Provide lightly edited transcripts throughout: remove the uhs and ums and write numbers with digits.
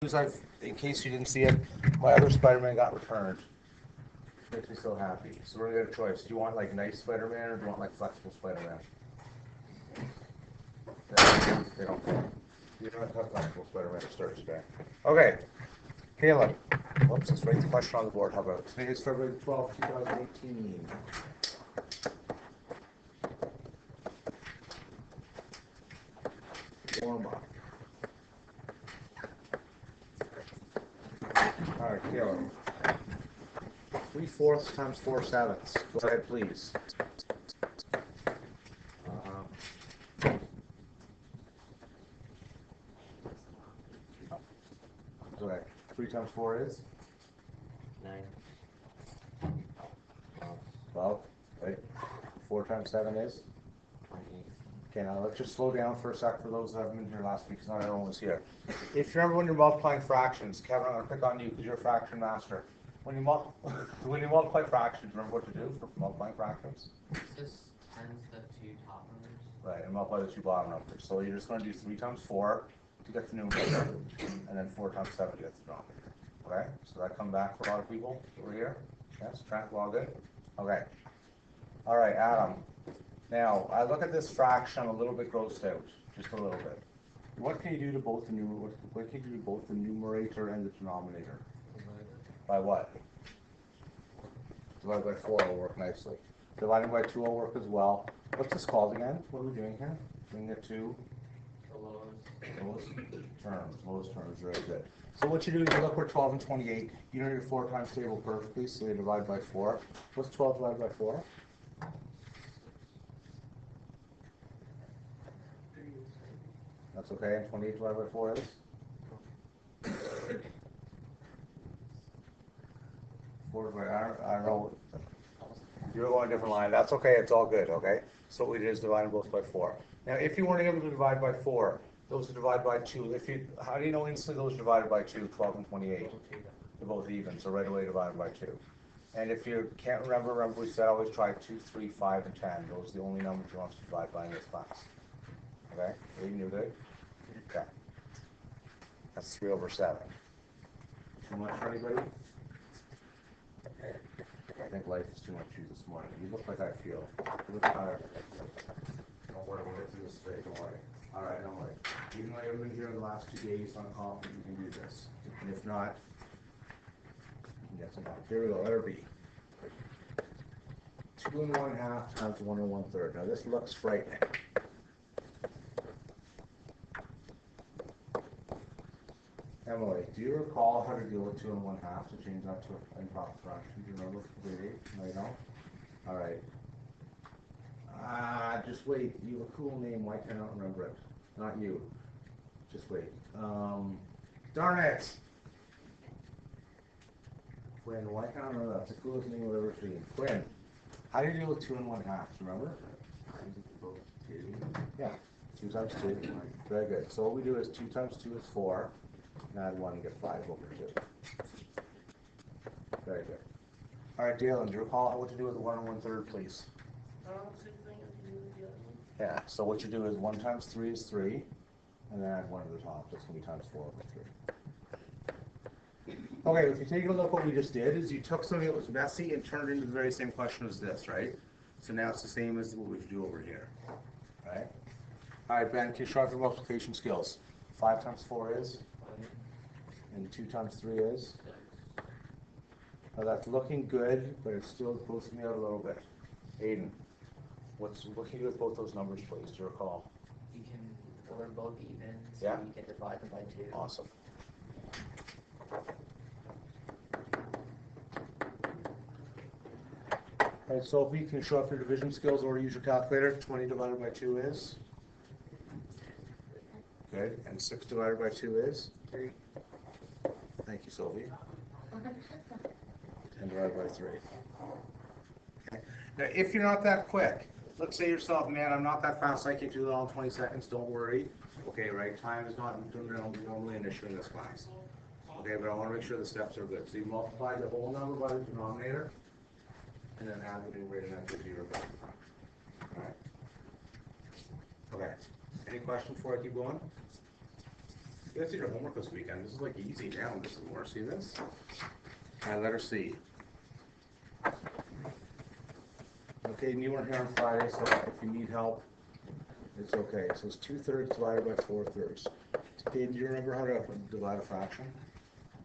In case you didn't see it, my other Spider-Man got returned. Makes me so happy. So we're gonna get a choice. Do you want like nice Spider-Man or do you want like flexible Spider-Man? They don't care. You don't have flexible Spider-Man to start today. Okay, Caleb. Whoops, let's write the question on the board. How about today is February 12th, 2018. Warm up. All right, Caleb. 3/4 times 4/7. Go ahead, please. Go ahead. 3 times 4 is? 9. 12. Right. 4 times 7 is? 28. Okay, now let's just slow down for a sec for those that haven't been here last week, because not everyone was here. If you remember when you're multiplying fractions, Kevin, I'm going to pick on you because you're a fraction master. When you multiply fractions, remember what to do for multiplying fractions? Just times the 2 top numbers. Right, and multiply the 2 bottom numbers. So you're just going to do 3 times 4 to get the numerator, and then 4 times 7 to get the denominator. Okay, so that come back for a lot of people over here. Yes, Trent, all good? Okay. All right, Adam. Now, I look at this fraction, I'm a little bit grossed out, just a little bit. What can you do to both the what can you do to both the numerator and the denominator? By what? Divided by 4 will work nicely. Dividing by 2 will work as well. What's this called again? What are we doing here? Bring it to lowest terms, very good. So what you do is you look where 12 and 28, you know your 4 times table perfectly, so you divide by 4. What's 12 divided by 4? That's okay, and 28 divided by 4 is? 4 divided, I don't know. You're going a different line. That's okay, it's all good, okay? So what we did is dividing both by 4. Now, if you weren't able to divide by 4, those are divided by 2. How do you know instantly those are divided by 2, 12 and 28? They're both even, so right away divided by 2. And if you can't remember we said always try 2, 3, 5, and 10. Those are the only numbers you want to divide by in this class. Okay? Aiden, you good? Okay. That's 3/7. Too much for anybody? I think life is too much for you this morning. You look like I feel. You look tired. Don't worry, we'll get through this straight. Don't worry. All right, don't worry. Even though you've been here the last 2 days on confident you can do this. And if not, you can get some help. Here we go. Letter B. 2 1/2 times 1 1/3. Now this looks frightening. Emily, do you recall how to deal with 2 1/2 to change that to an improper fraction? Do you remember? No, you don't? All right. Just wait. You have a cool name. Why can't I not remember it? Not you. Just wait. Darn it! Quinn, why can't I remember that? It's the coolest name I've ever seen. Quinn, how do you deal with 2 1/2? Do you remember? Yeah. 2 times 2. Very good. So what we do is 2 times 2 is 4. And add 1 and get 5 over 2. Very good. All right, Dalen, do you recall what to do with the 1 1/3, please? Yeah, so what you do is 1 times 3 is 3, and then add 1 to the top. That's going to be times 4 over 3. Okay, if you take a look, what we just did is you took something that was messy and turned it into the very same question as this, right? So now it's the same as what we do over here, right? All right, Ben, can you show off your multiplication skills? 5 times 4 is? And 2 times 3 is? Now that's looking good, but it's still closing me out a little bit. Aiden, what can you do with both those numbers, please? Do you recall? You can, they're both even, so Yeah? you can divide them by 2. Awesome. All right, so if you can show off your division skills or use your calculator, 20 divided by 2 is? Good. And 6 divided by 2 is? 3. Thank you, Sylvie. 10 divided by 3. Okay. Now, if you're not that quick, let's say yourself, man, I'm not that fast, I can do it all in 20 seconds, don't worry. Okay, right? Time is not normally an issue in this class. Okay, but I want to make sure the steps are good. So you multiply the whole number by the denominator, and then add the numerator, and that gives you your value. All right. Okay. Any questions before I keep going? You guys did your homework this weekend. This is like easy now. This is more. See this? Alright, letter C. Okay, and you weren't here on Friday, so if you need help, it's okay. So it's 2/3 divided by 4/3. Okay, do you remember how to divide a fraction?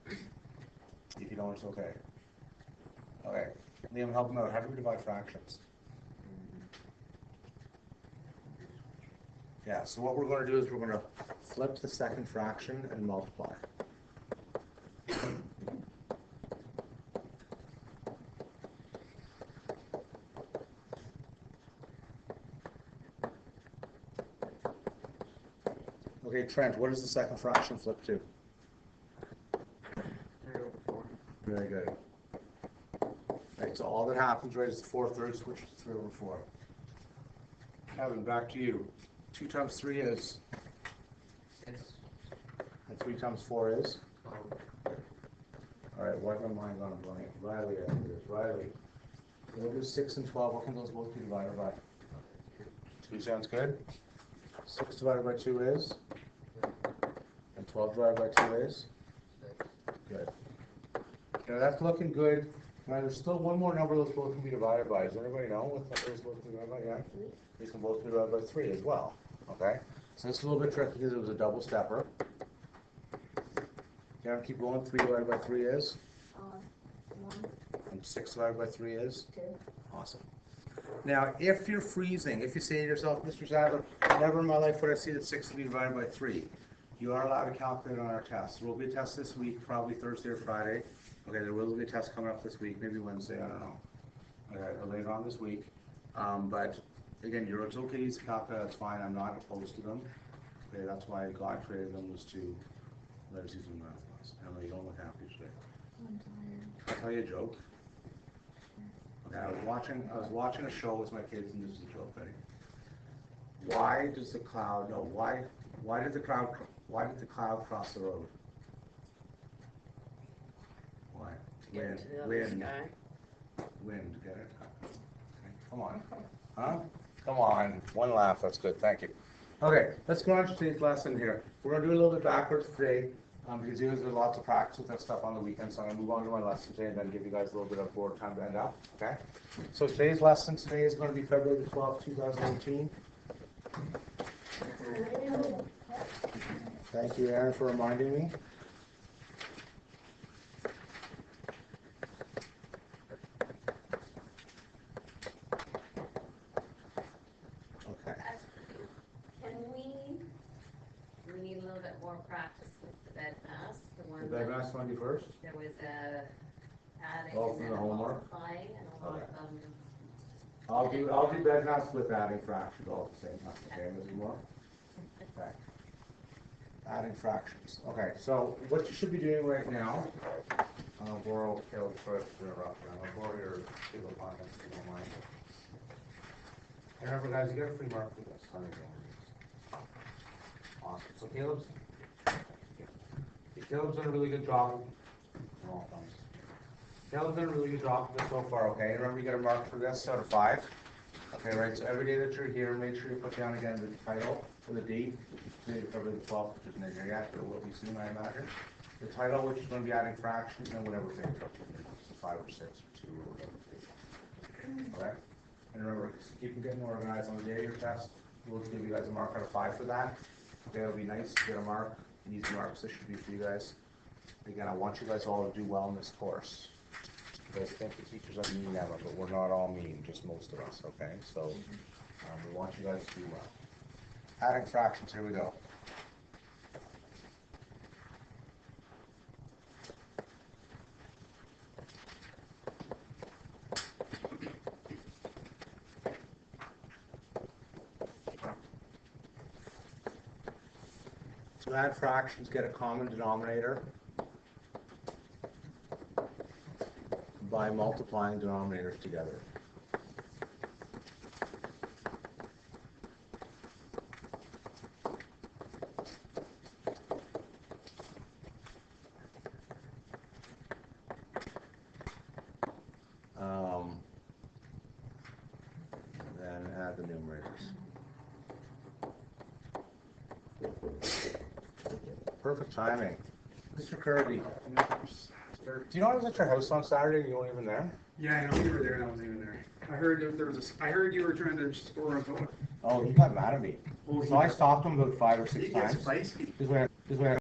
If you don't, it's okay. Okay, Liam, help him out. How do we divide fractions? Yeah, so what we're going to do is we're going to flip the second fraction and multiply. Okay, Trent, what does the second fraction flip to? 3/4. Very good. Right, so all that happens, right, is the 4/3 switches to 3/4. Kevin, back to you. 2 times 3 is, 6, and 3 times 4 is? 12. All right, why am I going blank? Riley, I think it is. Riley. We'll do 6 and 12. What can those both be divided by? 2 sounds good. 6 divided by 2 is? And 12 divided by 2 is? 6. Good. Now that's looking good. Now there's still one more number those both can be divided by. Does anybody know what those both can be divided by? Yeah? These can both be divided by 3 as well. Okay? So this is a little bit tricky because it was a double stepper. Karen, keep going. 3 divided by 3 is? 1, And 6 divided by 3 is? 2. Awesome. Now, if you're freezing, if you say to yourself, Mr. Sadler, never in my life would I see that 6 to be divided by 3, you are allowed to calculate on our test. There will be a test this week, probably Thursday or Friday. Okay, there will be a test coming up this week, maybe Wednesday, I don't know. Okay, or later on this week. But again, it's okay to use a calculator, that's fine. I'm not opposed to them. Okay, that's why God created them, was to let us use them math class. Emma, you don't look happy today. I'm tired. I'll tell you a joke. Okay, I was watching a show with my kids, and this is a joke, ready? Why does the cloud? No, why did the cloud cross the road? Why? Wind. Wind. Get it? Okay, come on. Huh? Come on. One laugh. That's good. Thank you. Okay, let's go on to today's lesson here. We're going to do a little bit backwards today because you guys did lots of practice with that stuff on the weekend. So I'm going to move on to my lesson today and then give you guys a little bit of board time to end up. Okay? So today's lesson today is going to be February the 12th, 2018. Thank you, Aaron, for reminding me. Okay. We need a little bit more practice with the bed mass. The bed mass want to do first? There was a adding Oh, and from then the a homework? multiplying and a lot Okay. of them. I'll do bed mass with adding fractions all at the same time. Okay, Mrs. Moore? Okay. Adding fractions. Okay, so what you should be doing right now, I'll borrow Caleb's first to interrupt. I'll borrow your table of contents if you don't mind. And remember, guys, you get a free mark for this. Awesome. So Caleb's done a really good job. Caleb's done a really good job with this so far, okay? And remember, you get a mark for this out of 5. Okay, right, so every day that you're here, make sure you put down again the title or the date, February the 12th, which isn't in here yet, but it will be soon, I imagine. The title, which is going to be adding fractions, and whatever figure up to 5 or 6 or 2 or whatever. Okay? And remember, keep getting organized on the day of your test. We'll give you guys a mark out of 5 for that. Okay, it'll be nice to get a mark. Easy marks, this should be for you guys. Again, I want you guys all to do well in this course. You guys think the teachers are mean ever, but we're not all mean, just most of us, okay? So we want you guys to do well. Adding fractions, here we go. To add fractions, get a common denominator by multiplying denominators together. Then add the numerators. perfect timing. Mr. Kirby, do you know I was at your house on Saturday and you weren't even there? Yeah, I know you were there and I wasn't even there. I heard I heard you were trying to score a vote. Oh, he got mad at me. Oh, So I stopped him about 5 or 6 He gets times. feisty. Just when